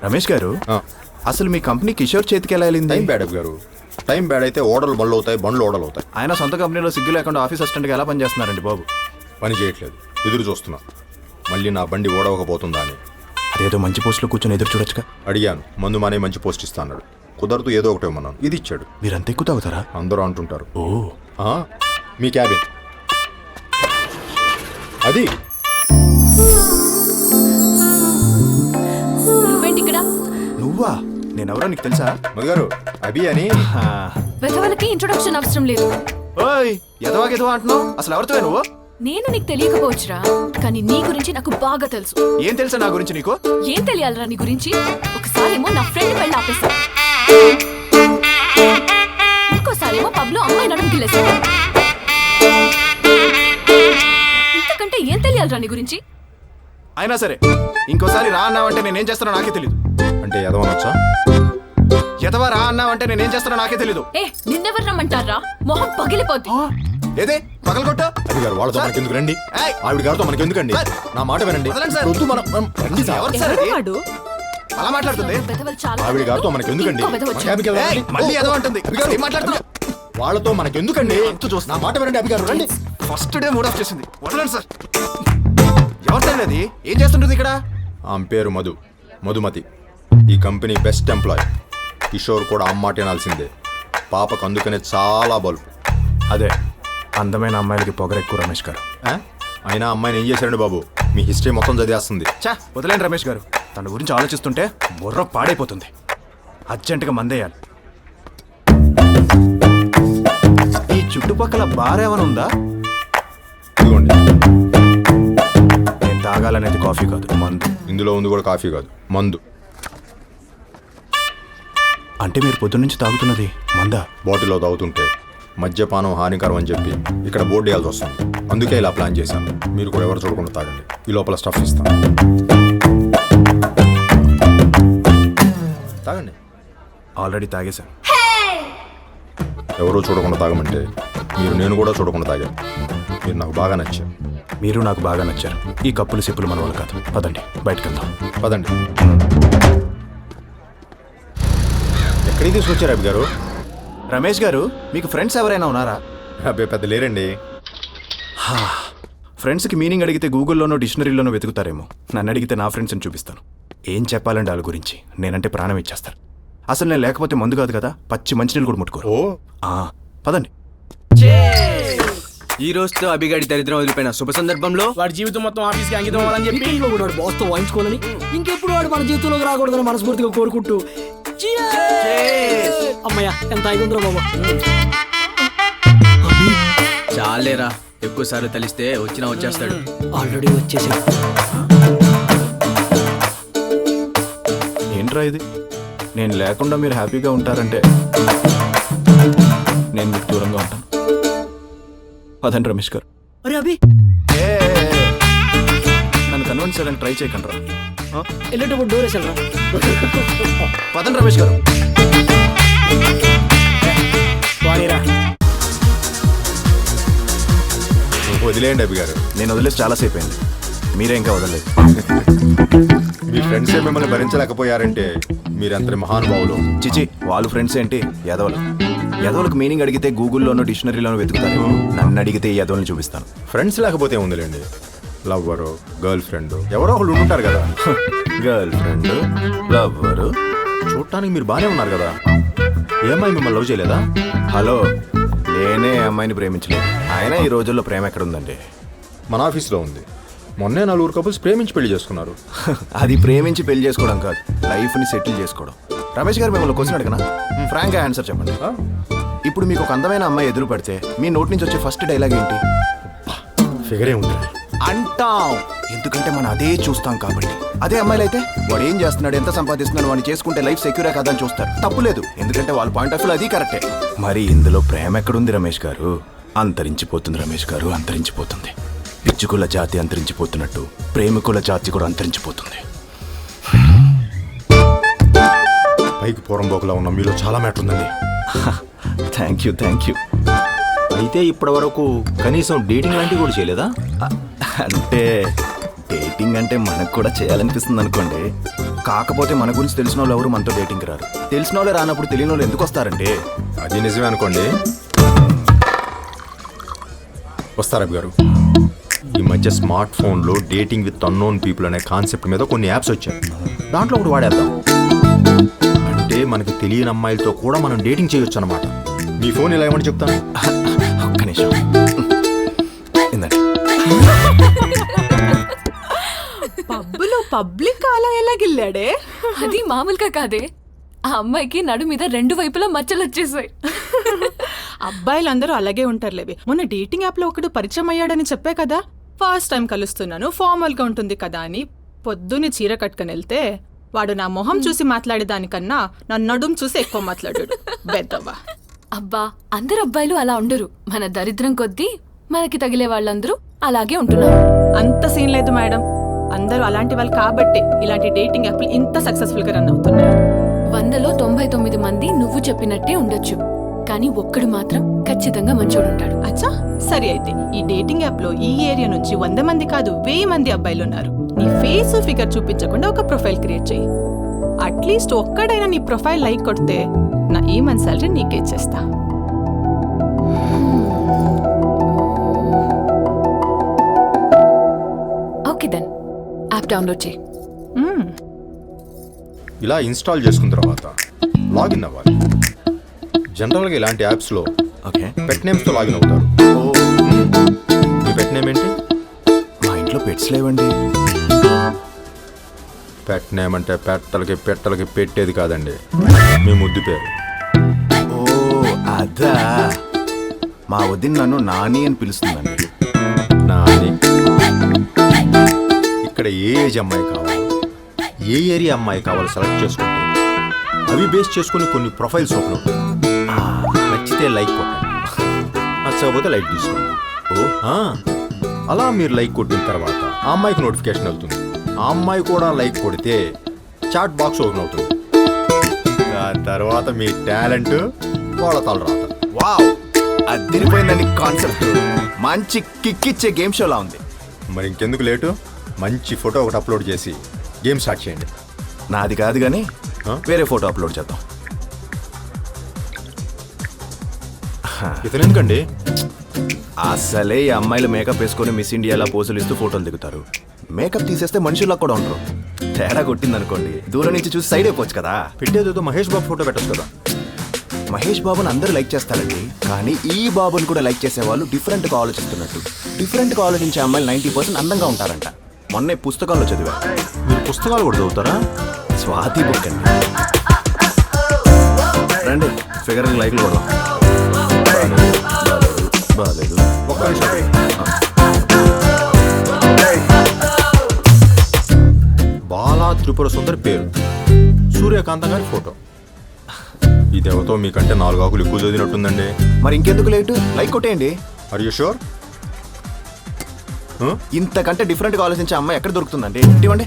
రమేష్ గారు, అసలు మీ కంపెనీ కిషోర్ చేతికి ఎలా వెళ్ళింది? టైం బ్యాడ్ గారు. టైం బ్యాడ్ అయితే ఓడలు బండ్లు అవుతాయి, బండ్లు ఓడలు అవుతాయి. ఆయన సొంత కంపెనీలో సిగ్గు లేకుండా ఆఫీస్ అసిస్టెంట్గా ఎలా పనిచేస్తున్నారండి బాబు? పని చేయట్లేదు, ఎదురు చూస్తున్నా మళ్ళీ నా బండి ఓడవకపోతుందా అని. అదేదో మంచి పోస్టులో కూర్చొని ఎదురు చూడొచ్చుగా. అడిగాను, మందు మానే మంచి పోస్ట్ ఇస్తా అన్నాడు. కుదరదు, ఏదో ఒకటి ఇమ్మన్నాను, ఇది ఇచ్చాడు. మీరంత ఎక్కువ తాగుతారా? అందరూ అంటుంటారు. ఓ, మీ క్యాబిన్ అది. నువ్వేంటి ఇక్కడ? నువ్వా? నేనెవరో నీకు తెలుసా? మగారు అభి అని. వెధవలకి ఇంట్రొడక్షన్ అవసరం లేదు. ఓయ్, ఎదవా అంటున్నావు? అసలు ఎవరితో నువ్వు? నేను నీకు తెలియకపోవచ్చురా, కానీ నీ గురించి నాకు బాగా తెలుసు. ఏం తెలుసా నా గురించి నీకు? ఏం తెలియాలరా నీ గురించి? ఒకసారేమో నా ఫ్రెండ్ పెళ్ళి ఆపేశా, ఇంకోసారేమో పబ్లో అమ్మాయి నడుము గిల్లేసా. ఇంతకంటే ఏం తెలియాలరా నీ గురించి? అయినా సరే, ఇంకోసారి రా అన్నావంటే నేనేం చేస్తానో నాకే తెలీదు. అంటే ఎదవనొచ్చా? ఎదవా రా అన్నావంటే నేనేం చేస్తానో నాకే తెలీదు. ఏ, నిన్నెవరు రమ్మంటారా? మొహం పగిలిపోద్ది. ఏదే పగలగొట్టా? అది గారు, వాళ్ళతో మనకి ఎందుకు రండి. ఆవిడ గారితో మనకి ఎందుకండి? నా మాట వినండి. వద్దు, రండి సార్. ఎవరు సార్ అది? అలా మాట్లాడుతుంది. వెధవలు చాలా. ఆవిడ గారితో మనకి ఎందుకండి? ఇంకో వెధవ వచ్చాడు. క్యాబ్కి వెళ్ళండి. మళ్ళీ ఎదవ అంటుంది. ఏం మాట్లాడుతున్నా? వాళ్ళతో మనకి ఎందుకండి? నా మాట వినండి అభి గారు, రండి. ఫస్ట్ డే మూడ్ ఆఫ్ చేసింది. వదలండి సార్. ఎవరు సార్ అది? ఏం చేస్తుంటుంది ఇక్కడ? ఆమె పేరు మధుమతి. ఈ కంపెనీ బెస్ట్ ఎంప్లాయ్. కిషోర్ కూడా అమ్మాట వినాల్సిందే. పాపకు అందుకనే చాలా బల్బు. అదే అందమైన అమ్మాయిలకి పొగరెక్కువ రమేష్ గారు. అయినా అమ్మాయిని ఏం చేశారండి బాబు? మీ హిస్టరీ మొత్తం చదివేస్తుంది. చా వదిలేండి రమేష్ గారు. తన గురించి ఆలోచిస్తుంటే బుర్ర పాడైపోతుంది. అర్జెంటుగా మందేయాలి. ఈ చుట్టుపక్కల బార్ ఏమైనా ఉందా? ఇదిగోండి. నేను తాగాలనేది కాఫీ కాదు, మందు. ఇందులో ఉంది కూడా కాఫీ కాదు, మందు. అంటే మీరు పొద్దున్నుంచి తాగుతున్నది మందా? బాటిల్లో తాగుతుంటే మద్యపానం హానికరం అని చెప్పి ఇక్కడ బోర్డు వేయాల్సి వస్తుంది. అందుకే ఇలా ప్లాన్ చేశాను. మీరు కూడా ఎవరు చూడకుండా తాగండి. ఈ లోపల స్టఫ్ ఇస్తాను, తాగండి. ఆల్రెడీ తాగేశాను. ఎవరో చూడకుండా తాగమంటే నేను కూడా చూడకుండా తాగాను. మీరు నాకు బాగా నచ్చారు. మీరు నాకు బాగా నచ్చారు. ఈ కప్పులు సిప్పులు మన వాళ్ళు కాదు. పదండి, బయటకు వెళ్దాం. పదండి. ఎక్కడికి తీసుకొచ్చారు అభి గారు? రమేష్ గారు, మీకు ఫ్రెండ్స్ ఎవరైనా ఉన్నారా? అబ్బాయి పెద్ద లేరండి. ఫ్రెండ్స్కి మీనింగ్ అడిగితే గూగుల్లోనో డిక్షనరీలోనో వెతుకుతారేమో. నన్ను అడిగితే నా ఫ్రెండ్స్ని చూపిస్తాను. ఏం చెప్పాలండి వాళ్ళ గురించి? నేనంటే ప్రాణం ఇచ్చేస్తారు. అసలు నేను లేకపోతే మందు కాదు కదా, పచ్చి మంచినీళ్ళు కూడా ముట్టుకోరు. పదండి. ఈ రోజుతో అభిగాడి దరిద్రం వదిలిపోయిన శుభ సందర్భంలో వాడి జీవితం మొత్తం ఆఫీస్కి అంకితం అవ్వాలని చెప్పి ఇంట్లో కూడా బాస్తో వాయించుకోవాలని, ఇంకెప్పుడు వాడు మన జీవితంలోకి రాకూడదని మనస్ఫూర్తిగా కోరుకుంటూ అమ్మయ్య ఎంత 500 బాబా. చాలేరా, ఎక్కువసార్లు తలిస్తే వచ్చేస్తాడు. ఆల్రెడీ వచ్చేసి. ఏంట్రా ఇది? నేను లేకుండా మీరు హ్యాపీగా ఉంటారంటే నేను మీకు దూరంగా ఉంటాను. అదండి రమేష్ గారు. అరే అభి, నన్ను కన్విన్స్ చేయడానికి ట్రై చేయకండి రా. వెళ్ళేటప్పుడు డోర్ వేసాడు రా. పదండి రమేష్ గారు. వాణిరా, వదిలేయండి అభి గారు. నేను వదిలేసి చాలాసేపు అయింది. మీరే ఇంకా వదలలేదు. మీ ఫ్రెండ్సే మిమ్మల్ని భరించలేకపోయారంటే మీరంతటి మహానుభావులు. చిచి, వాళ్ళు ఫ్రెండ్స్ ఏంటి? యదవులకు మీనింగ్ అడిగితే గూగుల్లోనో డిక్షనరీలోనో వెతుకుతారు. నన్ను అడిగితే ఈ యదవుల్ని చూపిస్తాను. ఫ్రెండ్స్ లేకపోతే ఉందిలేండి. లవ్వరు, గర్ల్ ఫ్రెండ్ ఎవరో ఒకళ్ళు ఉంటుంటారు కదా. Girl friend, lover. చూడటానికి మీరు బాగానే ఉన్నారు కదా. ఏ అమ్మాయి మిమ్మల్ని లవ్ చేయలేదా? హలో, నేనే అమ్మాయిని ప్రేమించలేదు. అయినా ఈ రోజుల్లో ప్రేమ ఎక్కడుందండి? మన ఆఫీస్లో ఉంది. మొన్నే 4 కపుల్స్ ప్రేమించి పెళ్లి చేసుకున్నారు. అది ప్రేమించి పెళ్లి చేసుకోవడం కాదు, లైఫ్ని సెటిల్ చేసుకోవడం. రమేష్ గారు, మిమ్మల్ని క్వశ్చన్ అడిగినా ఫ్రాంక్గా ఆన్సర్ చెప్పండి. ఇప్పుడు మీకు ఒక అందమైన అమ్మాయి ఎదురు పడితే మీ నోటి నుంచి వచ్చే ఫస్ట్ డైలాగ్ ఏంటి? ఫిగరే ఉంది అంటాం. ఎందుకంటే మనం అదే చూస్తాం కాబట్టి. అదే అమ్మాయిలు అయితే వాడు ఏం చేస్తున్నాడు, ఎంత సంపాదిస్తున్నాడు, వాడిని చేసుకుంటే లైఫ్ సెక్యూరే కదా అని చూస్తారు. తప్పులేదు, ఎందుకంటే వాళ్ళ పాయింట్ ఆఫ్ వ్యూ అది కరెక్టే. మరి ఇందులో ప్రేమ ఎక్కడుంది రమేష్ గారు? అంతరించిపోతుంది రమేష్ గారు, అంతరించిపోతుంది. పిచ్చుకుల జాతి అంతరించిపోతున్నట్టు ప్రేమికుల జాతి కూడా అంతరించిపోతుంది. పైకి పోరంబోకులా ఉన్న మీలో చాలా మ్యాటర్ ఉందండి. Thank you. అయితే ఇప్పటి వరకు కనీసం డేటింగ్ లాంటివి కూడా చేయలేదా? అంటే డేటింగ్ అంటే మనకు కూడా చేయాలనిపిస్తుంది అనుకోండి, కాకపోతే మన గురించి తెలిసిన వాళ్ళు ఎవరు మనతో డేటింగ్కి రారు. తెలిసిన వాళ్ళే రానప్పుడు తెలియని వాళ్ళు ఎందుకు వస్తారంటే? అది నిజమే అనుకోండి. వస్తారు అబ్బి గారు. ఈ మధ్య స్మార్ట్ ఫోన్లో డేటింగ్ విత్ అన్నోన్ పీపుల్ అనే కాన్సెప్ట్ మీద కొన్ని యాప్స్ వచ్చాయి. దాంట్లో ఒకటి వాడేద్దాం. అంటే మనకి తెలియని అమ్మాయిలతో కూడా మనం డేటింగ్ చేయొచ్చు అనమాట. మీ ఫోన్ ఇలా ఏమని చెప్తాను. ఒక్క నిమిషం ఇందండి. పబ్బులో పబ్లిక్ అలా ఎలాగిల్లాడే? అది మామూలుగా కాదే, ఆ అమ్మాయికి నడు మీద 2 వైపులా మచ్చలు వచ్చేసాయి. అబ్బాయిలందరూ అలాగే ఉంటారులేవి. మొన్న డేటింగ్ యాప్ లో ఒకడు పరిచయం అయ్యాడని చెప్పే కదా, ఫస్ట్ టైం కలుస్తున్నాను, ఫార్మల్ గా ఉంటుంది కదా అని పొద్దున్నే చీర కట్టుకుని వెళ్తే వాడు నా మొహం చూసి మాట్లాడేదానికన్నా నా నడుం చూసి ఎక్కువ మాట్లాడాడు. బెద్దవ్వా. అబ్బా, అందరు అబ్బాయిలు అలా ఉండరు. మన దరిద్రం కొద్దీ మనకి తగిలే వాళ్ళందరూ అలాగే ఉంటున్నారు. అంత సీన్ లేదు మేడం. అందరూ అలాంటి వాళ్ళు కాబట్టి ఇలాంటి డేటింగ్ యాప్లు ఇంత సక్సెస్ఫుల్ గా రన్ అవుతున్నాయి. 100లో 99 మంది నువ్వు చెప్పినట్టే ఉండొచ్చు, కానీ ఒక్కడు మాత్రం ఖచ్చితంగా మంచోడుంటాడు. అచ్చా, సరే అయితే ఈ డేటింగ్ యాప్ లో ఈ ఏరియా నుంచి 100 మంది కాదు 1000 మంది అబ్బాయిలు ఉన్నారు. నీ ఫేస్ ఫిగర్ చూపించకుండా ఒక ప్రొఫైల్ క్రియేట్ చేయి. అట్లీస్ట్ ఒక్కడైనా నీ ప్రొఫైల్ లైక్ కొడితే నా ఈ మంత్ సాలరీ నీకే ఇచ్చేస్తా. ఓకే దెన్, యాప్ డౌన్లోడ్ చేయి. ఇలా ఇన్స్టాల్ చేసుకున్న తర్వాత లాగిన్ అవ్వాలి. జనరల్గా ఇలాంటి యాప్స్లో ఓకే. పెట్ నేమ్స్తో లాగిన్ అవుతారు. మీ పెట్ నేమ్ ఏంటి? మా ఇంట్లో పెట్స్ లేవండి. పెట్ నేమ్ అంటే పెట్టలకి పెట్టేది కాదండి, మీ ముద్దు పేరు. ఓ అదా, మా వదిన నన్ను నాని అని పిలుస్తుందండి. నాని. ఇక్కడ ఏ ఏజ్ అమ్మాయి కావాలి, ఏ ఏరియా అమ్మాయి కావాలో సెలెక్ట్ చేసుకుంటే అవి బేస్ చేసుకుని కొన్ని ప్రొఫైల్స్ ఓపెన్ అవుతాయి. నచ్చితే లైక్ కొట్టండి, నచ్చకపోతే లైక్ తీసుకోండి. అలా మీరు లైక్ కొట్టిన తర్వాత ఆ అమ్మాయికి నోటిఫికేషన్ వెళ్తుంది. ఆ అమ్మాయి కూడా లైక్ కొడితే చాట్ బాక్స్ ఓపెన్ అవుతుంది. దాని తర్వాత మీ టాలెంట్ వాళ్ళ తల రాత. వావ్, అదిరిపోయిందండి కాన్సెప్ట్. మంచి కిక్ ఇచ్చే గేమ్ షోలా ఉంది. మరి ఇంకెందుకు లేటు, మంచి ఫోటో ఒకటి అప్లోడ్ చేసి గేమ్ స్టార్ట్ చేయండి. నాది కాదు కానీ వేరే ఫోటో అప్లోడ్ చేద్దాం. ఇతను ఎందుకండి? అసలే ఈ అమ్మాయిలు మేకప్ వేసుకొని మిస్ ఇండియాలా పోజులు ఇస్తూ ఫోటోలు దిగుతారు. మేకప్ తీసేస్తే మనుషుల్లా కూడా ఉండరు. తేడా కొట్టిందనుకోండి, దూరం నుంచి చూసి సైడ్ అయిపోవచ్చు కదా. పెట్టేదేదో మహేష్ బాబు ఫోటో పెట్టచ్చు కదా. మహేష్ బాబుని అందరూ లైక్ చేస్తారండి, కానీ ఈ బాబుని కూడా లైక్ చేసే వాళ్ళు డిఫరెంట్గా ఆలోచిస్తున్నట్టు. డిఫరెంట్గా ఆలోచించే అమ్మాయిలు 90% అందంగా ఉంటారంట. మొన్నే పుస్తకాల్లో చదివా. మీరు పుస్తకాలు కూడా చదువుతారా? స్వాతి బుక్ అండి. రండి, ఫిగర్కి లైక్లు కూడా. బాగాలేదు. ఒక్క నిమిషం. బాలా త్రిపుర సుందరి పేరు, సూర్యకాంతం గారి ఫోటో. ఈ దేవతో మీకంటే 4 ఆకులు ఎక్కువ చదివినట్టుందండి. మరి ఇంకెందుకు లేటు, లైక్ కొట్టేయండి. Are you sure? ఇంతకంటే డిఫరెంట్గా ఆలోచించే అమ్మాయి ఎక్కడ దొరుకుతుందండి? ఇవ్వండి,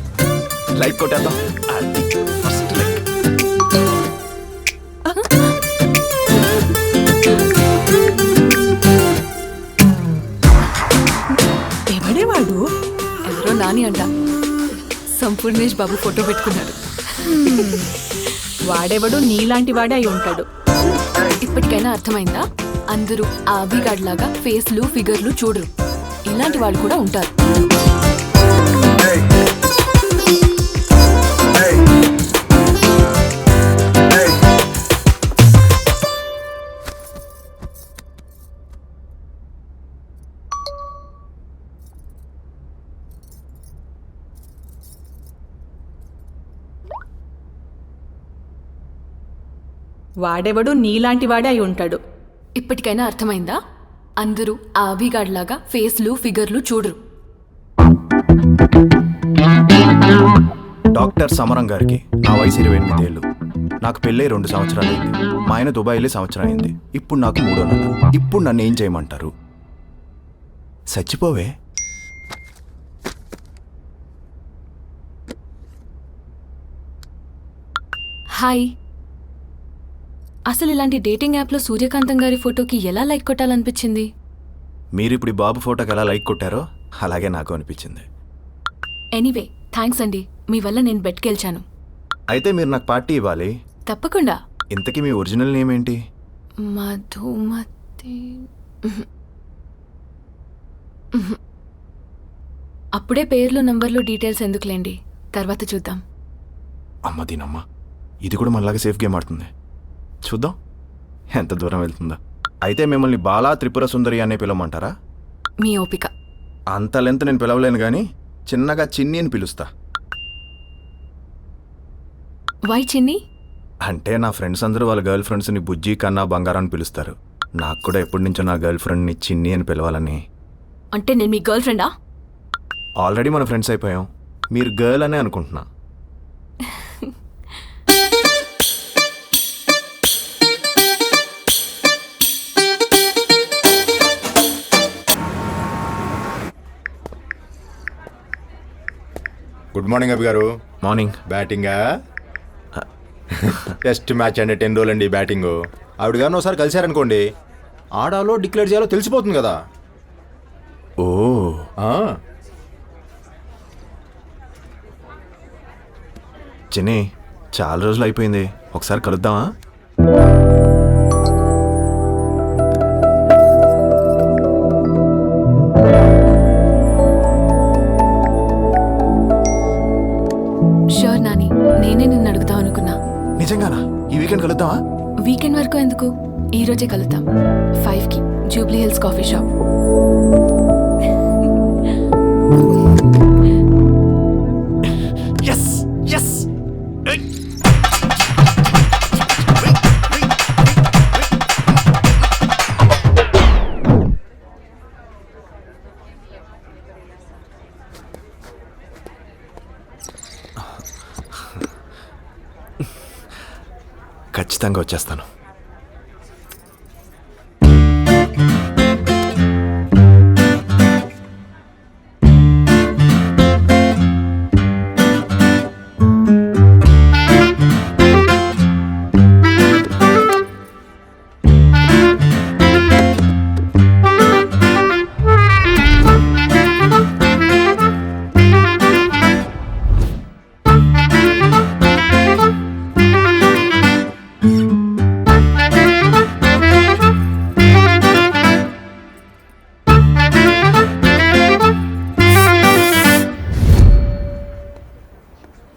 లైక్ కొట్టేద్దాం. అది ఫస్ట్ లైక్. ఎవడేవాడు? ఎవరో నాని అంట, సంపూర్ణేష్ బాబు ఫోటో పెట్టుకున్నాడు. వాడెవడు నీలాంటి వాడే అయి ఉంటాడు. ఇప్పటికైనా అర్థమైందా? అందరూ ఆ అభిగాడ్ లాగా ఫేస్లు ఫిగర్లు చూడరు, ఇలాంటి వాళ్ళు కూడా ఉంటారు. వాడెవడు నీలాంటి వాడే అయి ఉంటాడు. ఇప్పటికైనా అర్థమైందా? అందరూ ఆ అభిగాడ్ లాగా ఫేస్లు ఫిగర్లు చూడరు. డాక్టర్ సమరం గారికి నా వయసు 28 ఏళ్ళు. నాకు పెళ్ళై 2 సంవత్సరాలు అయింది. మా ఆయన దుబాయ్ వెళ్ళి సంవత్సరం అయింది. ఇప్పుడు నాకు 3వ నెల. ఇప్పుడు నన్ను ఏం చేయమంటారు? చచ్చిపోవే. హాయ్. అసలు ఇలాంటి డేటింగ్ యాప్లో సూర్యకాంతం గారి ఫోటోకి ఎలా లైక్ కొట్టాలనిపించింది? మీరు ఇప్పుడు ఈ బాబు ఫోటోకి ఎలా లైక్ కొట్టారో అలాగే నాకు అనిపించింది. ఎనీవే, థ్యాంక్స్ అండి, మీ వల్ల నేను బెట్కెళ్చాను. అయితే మీరు నాకు పార్టీ ఇవ్వాలి. తప్పకుండా. ఇంతకీ మీ ఒరిజినల్ నేమ్ ఏంటి? మధుమతి. అప్పుడే పేర్లు నంబర్లు డీటెయిల్స్ ఎందుకులేండి, తర్వాత చూద్దాం. అమ్మ దీనమ్మ, ఇది కూడా మనలాగా సేఫ్ గేమ్ ఆడుతుంది. చూద్దాం ఎంత దూరం వెళ్తుందా. అయితే మిమ్మల్ని బాలా త్రిపుర సుందరి అనే పిలవమంటారా? మీ ఓపిక. అంత లెంత్ నేను పిలవలేను కానీ చిన్నగా చిన్ని అని పిలుస్తా. వై చిన్ని? అంటే నా ఫ్రెండ్స్ అందరూ వాళ్ళ గర్ల్ ఫ్రెండ్స్ని బుజ్జి, కన్నా, బంగారం అని పిలుస్తారు. నాకు కూడా ఎప్పటి నుంచో నా గర్ల్ ఫ్రెండ్ని చిన్ని అని పిలవాలని. అంటే నేను మీ గర్ల్ ఫ్రెండా? ఆల్రెడీ మన ఫ్రెండ్స్ అయిపోయాం. మీరు గర్ల్ అనే అనుకుంటున్నా. గుడ్ మార్నింగ్ అభి గారు. మార్నింగ్. బ్యాటింగా? టెస్ట్ మ్యాచ్ అంటే 10 రోజులండి బ్యాటింగ్. ఆవిడ గారిని ఒకసారి కలిశారనుకోండి, ఆడాలో డిక్లేర్ చేయాలో తెలిసిపోతుంది కదా. ఓ ఆ, చిన్ని, చాలా రోజులు అయిపోయింది, ఒకసారి కలుద్దామా? షూర్ నాని, నేనే నిన్ను అడుగుదాం అనుకున్నా. నిజంగానా? ఈ వీకెండ్ కలుద్దామా? వీకెండ్ వరకు ఎందుకు, ఈ రోజే కలుద్దాం. 5కి Jubilee Hills coffee shop. Yes yes. ఖచ్చితంగా వచ్చేస్తాను.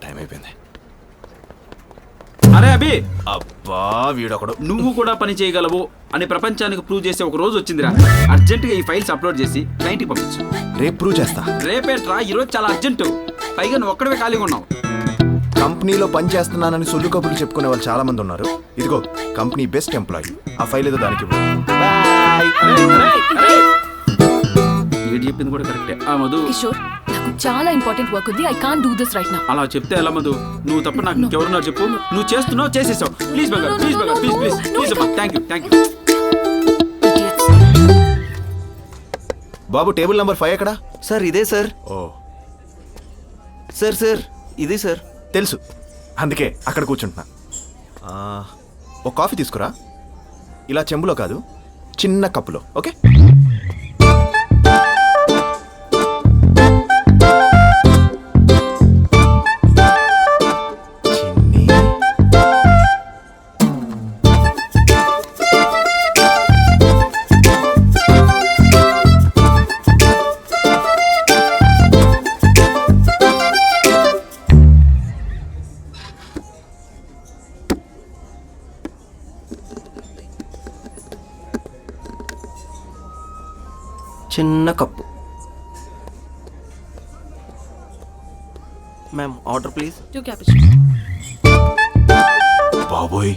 టైం అయిపోయింది. అరే అభి, అబ్బా వీడొకడు. నువ్వు కూడా పని చేయగలవు అని ప్రపంచానికి ప్రూవ్ చేసే ఒక రోజు వచ్చిందిరా. అర్జెంటుగా ఈ ఫైల్స్ అప్లోడ్ చేసి క్లయింట్కి పంపించు. రేపు ప్రూవ్ చేస్తా. రేపేట్రా, ఈరోజు చాలా అర్జెంటు. పైగా నువ్వు ఒక్కడవే ఖాళీగా ఉన్నావు. కంపెనీలో పని చేస్తున్నానని సొల్లు కబుర్లు చెప్పుకునే వాళ్ళు చాలా మంది ఉన్నారు. ఇదిగో కంపెనీ బెస్ట్ ఎంప్లాయీ. ఆ ఫైల్ ఏదో దానికి ఇవ్వు. ఏడు చెప్పింది కూడా కరెక్టే. ఆ మధు, కిషోర్, నాకు చాలా ఇంపార్టెంట్ వర్క్ ఉంది. I can't do this right now. అలా చెప్తే ఎలా మధు? నువ్వు తప్ప నాకు ఇంకెవరున్నారు చెప్పు. నువ్వు చేస్తున్నావు, చేసేసావు. ప్లీజ్ బంగారు, ప్లీజ్ బంగారు, ప్లీజ్ ప్లీజ్ ప్లీజ్ అమ్మా. Thank you, thank you. Babu table number 5 ఎక్కడా? సార్ ఇదే సార్. ఓ సార్ సార్ ఇదే సార్. తెలుసు, అందుకే అక్కడ కూర్చుంటున్నా. ఒక కాఫీ తీసుకురా. ఇలా చెంబులో కాదు, చిన్న కప్పులో. ఓకే. చిన్ని. చిన్న కప్పు. Ma'am order please. బాబోయ్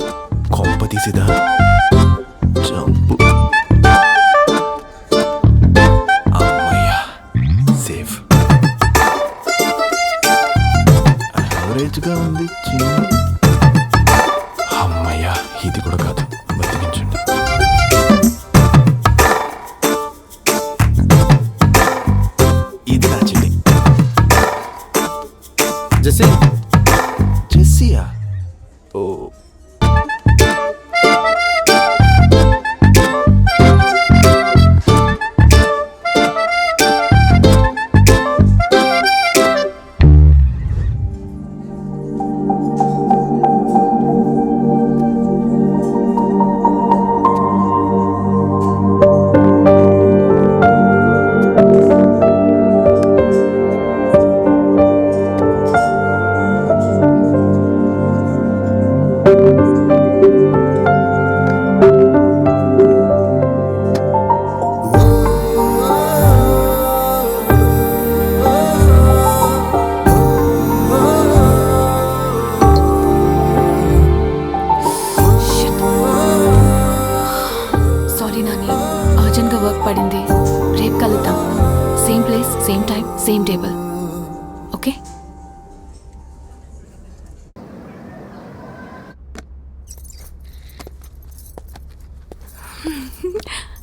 కొంప తీసిదా. జంపు. అమ్మయ్యా, సేఫ్. యావరేజ్గా ఉంది చిన్న. అమ్మయ్యా, ఇది కూడా కాదు. బతికించండి. ఇది నా చెల్లి జెస్సీ. జెస్సియా. ఓ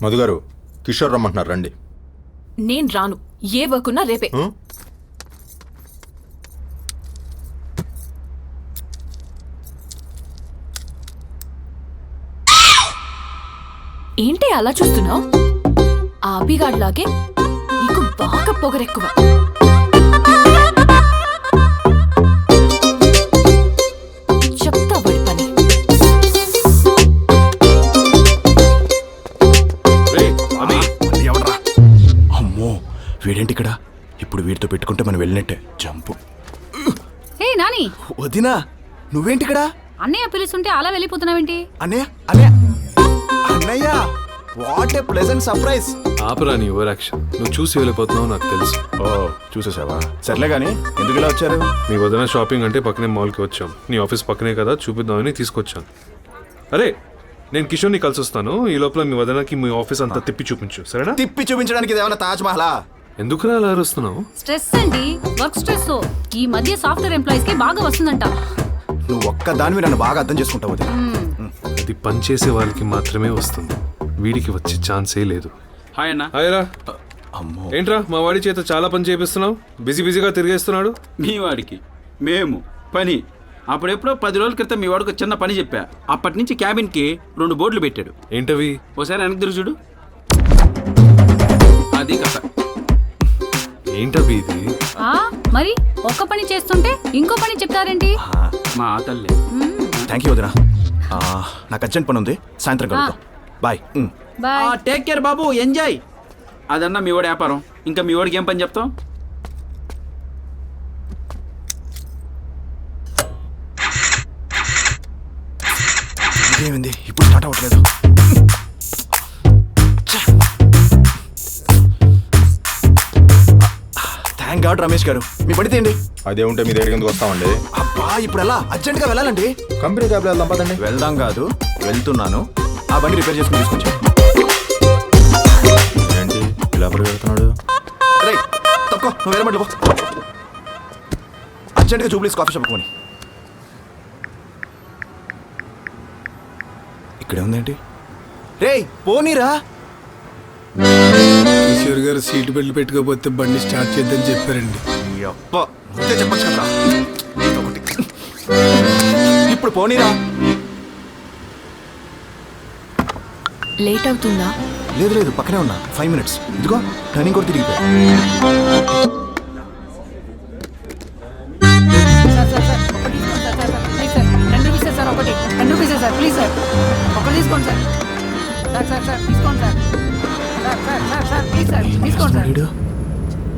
మధు గారు కిషోర్ రమ్మంటున్నారు రండి. నేను రాను. ఏ వర్క్ ఉన్నా రేపే. హ్మ్? ఏంటి అలా చూస్తున్నావు? ఆ అభిగాడ్లాగే నీకు బాగా పొగరెక్కువ. చెప్తా వాడి పని. మళ్ళీ ఎవడ్రా? అమ్మో వీడేంటి ఇక్కడ? ఇప్పుడు వీడితో పెట్టుకుంటే మనం వెళ్ళినట్టే. జంపు. హే నాని, వదినా నువ్వేంటి ఇక్కడ? అన్నయ్య పిలుస్తుంటే అలా వెళ్ళిపోతున్నావేంటి? అన్నయ్య అన్నయ్య అన్నయ్య వాట్ ఏ ప్లెజెంట్ సర్ప్రైజ్. ఆపరా నీ ఓవర్ యాక్షన్. నువ్వు చూసి వెళ్ళిపోతున్నావు నాకు తెలుసు. ఓ చూసేసావా? సర్లే గానీ ఎందుకు ఇలా వచ్చారు? నీ వదిన షాపింగ్ అంటే పక్కనే మాల్కి వచ్చాం. నీ ఆఫీస్ పక్కనే కదా, చూపిద్దామని తీసుకొచ్చాను. అరే నేను కిషోర్ని కలిసి వస్తాను. ఈ లోపల మీ వదినకి మీ ఆఫీస్ అంతా తిప్పి చూపించు, సరేనా? తిప్పి చూపించడానికి ఇదేమన్నా తాజ్ మహలా? ఎందుకురా అలా అరుస్తున్నావు? స్ట్రెస్ అండి, వర్క్ స్ట్రెస్. ఈ మధ్య సాఫ్ట్వేర్ ఎంప్లాయీస్ కి బాగా వస్తుందంట. నువ్వు ఒక్క దానివి నన్ను బాగా అర్థం చేసుకుంటావు వదినా. అది పని చేసే వాళ్ళకి మాత్రమే వస్తుంది. వీడికి వచ్చే ఛాన్సే లేదు. హాయ్ అన్న. హాయ్రా. అమ్మో ఏంట్రా మా వాడి చేత చాలా పని చేపిస్తున్నావు? బిజీగా తిరిగేస్తున్నాడు. మీ వాడికి మేము పని. అప్పుడెప్పుడో 10 రోజుల క్రితం మీ వాడికి చిన్న పని చెప్పా. అప్పటి నుంచి క్యాబిన్కి 2 బోర్డులు పెట్టాడు. ఏంటవి? ఓసారి వెనక్కి తిరిగి చూడు. అది కథ. ఏంటవి ఇది? మరి ఒక్క పని చేస్తుంటే ఇంకో పని చెప్తారేంటి? మా తల్లి. థ్యాంక్ యూ వదినా. నాకు అర్జెంట్ పని ఉంది, సాయంత్రం కలుద్దాం. బాయ్. బాయ్. టేక్ కేర్ బాబు, ఎంజాయ్. అదన్నా మీ వాడి వ్యాపారం. ఇంకా మీ వాడికి ఏం పని చెప్తాం? ఇదేమింది ఇప్పుడు స్టార్ట్ అవ్వట్లేదు? థ్యాంక్ గాడ్ రమేష్ గారు, మీ పని తీయండి. అదే ఉంటే మీ దగ్గరికి ఎందుకు వస్తామండి? అబ్బా ఇప్పుడు ఎలా? అర్జెంట్గా వెళ్ళాలండి. కంపెనీ క్యాబ్లో వెళ్దాం పదండి. వెళ్దాం కాదు, వెళ్తున్నాను. ఆ బండి రిపేర్ చేసుకుని తీసుకొచ్చాను. ఏంటి ఇలా వెళ్తున్నాడు? రే తక్కువ, నువ్వు వేరే బండి పో. అర్జెంట్గా జూబ్లీస్ కాఫీ షాప్ కొని. ఇక్కడే ఉందేంటి? రే పోనీరా. కిషోర్ గారు సీట్ బెల్ట్ పెట్టుకోకపోతే బండి స్టార్ట్ చేద్దని చెప్పారండి. అప్ప ముందే చెప్పచ్చు కదా. ఇప్పుడు పోనీరా. లేట్ అవుతుందా? లేదు లేదు పక్కనే ఉన్నా. 5 minutes. ఇదిగో టర్నింగ్ కూడా తిరిగిపోయా.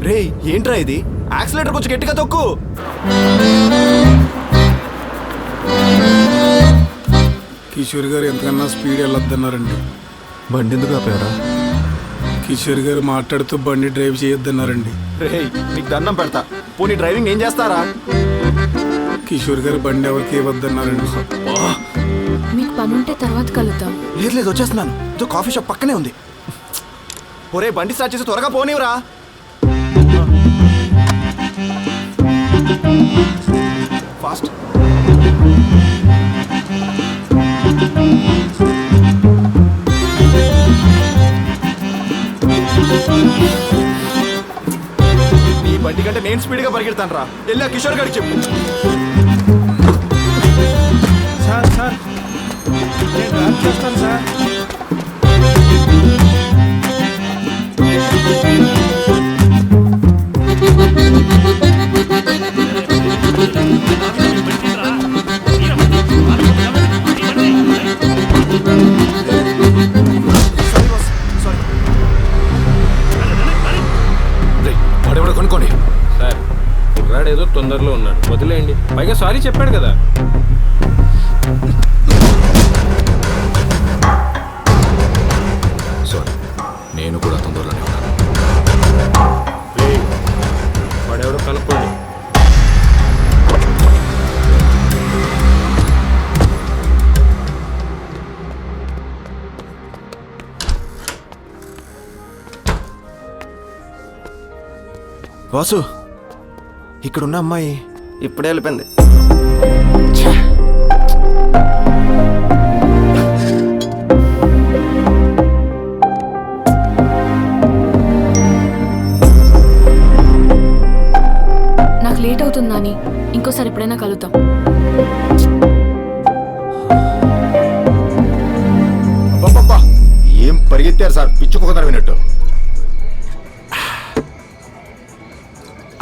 రే ఏంట్రా ఇది? యాక్సిలేటర్ కొంచెం గట్టిగా తొక్కు. కిషోర్ గారు ఎంతకన్నా స్పీడ్ వెళ్ళొద్దన్నారండి. బండి ఎందుకు ఆపారా? కిషోర్ గారు మాట్లాడుతూ బండి డ్రైవ్ చేయొద్దన్నారండి. రే నీకు దండం పెడతా, పోనీ డ్రైవింగ్ ఏం చేస్తారా? కిషోర్ గారు బండి ఎవరికి ఇవ్వద్దన్నారండి. మీకు పని ఉంటే తర్వాత కలుద్దాం. లేదు లేదు వచ్చేస్తున్నాను. ఇదో కాఫీ షాప్ పక్కనే ఉంది. ఒరే బండి స్టార్ట్ చేసి త్వరగా పోనీవరా. ఫాస్ట్. నీ బండి కంటే నేను స్పీడ్గా పరిగెడతాను రా. వెళ్ళా కిషోర్ గారికి చెప్పు. సార్ సార్ నేను డ్రాప్ చేస్తాను సార్. వాడెవడో కొనుక్కోండి. సార్ కుర్రాడేదో తొందరలో ఉన్నాడు, వదిలేయండి. పైగా సారీ చెప్పాడు కదా. సారీ, నేను కూడా తొందరలోనే ఉన్నాను. వాడెవడో కనుక్కోండి. వాసు, ఇక్కడున్న అమ్మాయి ఇప్పుడే వెళ్ళిపోయింది. ఎత్తారు సార్ పిచ్చి కుక్కదర వినట్టు.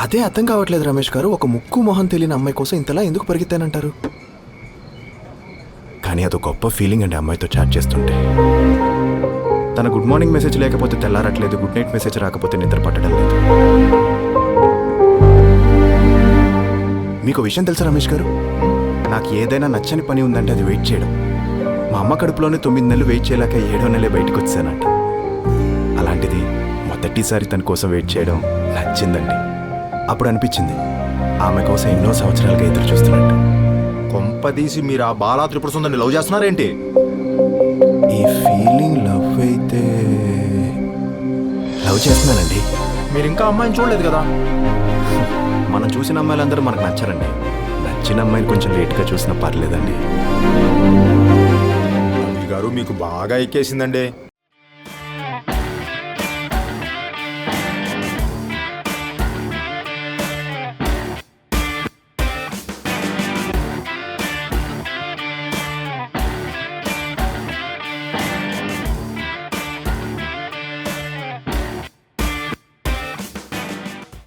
అదే అర్థం కావట్లేదు రమేష్ గారు. ఒక ముక్కు మొహం తెలియని అమ్మాయి కోసం ఇంతలా ఎందుకు పరిగెత్తానంటారు? కానీ అదొక గొప్ప ఫీలింగ్ అండి అమ్మాయితో చాట్ చేస్తుంటే. తన గుడ్ మార్నింగ్ మెసేజ్ లేకపోతే తెల్లారట్లేదు, గుడ్ నైట్ మెసేజ్ రాకపోతే నిద్ర పట్టడం లేదు. మీకు విషయం తెలుసా రమేష్ గారు? నాకు ఏదైనా నచ్చని పని ఉందంటే అది వెయిట్ చేయడం. మా అమ్మ కడుపులోనే 9 నెలలు వెయిట్ చేయలేక 7వ నెలే బయటకు వచ్చానంట. అలాంటిది మొదటిసారి తన కోసం వెయిట్ చేయడం నచ్చిందండి. అప్పుడు అనిపించింది ఆమె కోసం ఎన్నో సంవత్సరాలుగా ఎదురు చూస్తున్నట్టు. కొంపదీసి మీరు ఆ బాలా త్రిపుర సుందరిని లవ్ చేస్తున్నారేంటి? ఈ ఫీలింగ్ లవ్ అయితే లవ్ చేస్తున్నానండి. మీరు ఇంకా అమ్మాయిని చూడలేదు కదా? మనం చూసిన అమ్మాయిలందరూ మనకు నచ్చరండి. నచ్చిన అమ్మాయిని కొంచెం లేట్గా చూసినా పర్లేదండి. అవి గారు మీకు బాగా ఎక్కేసిందండి.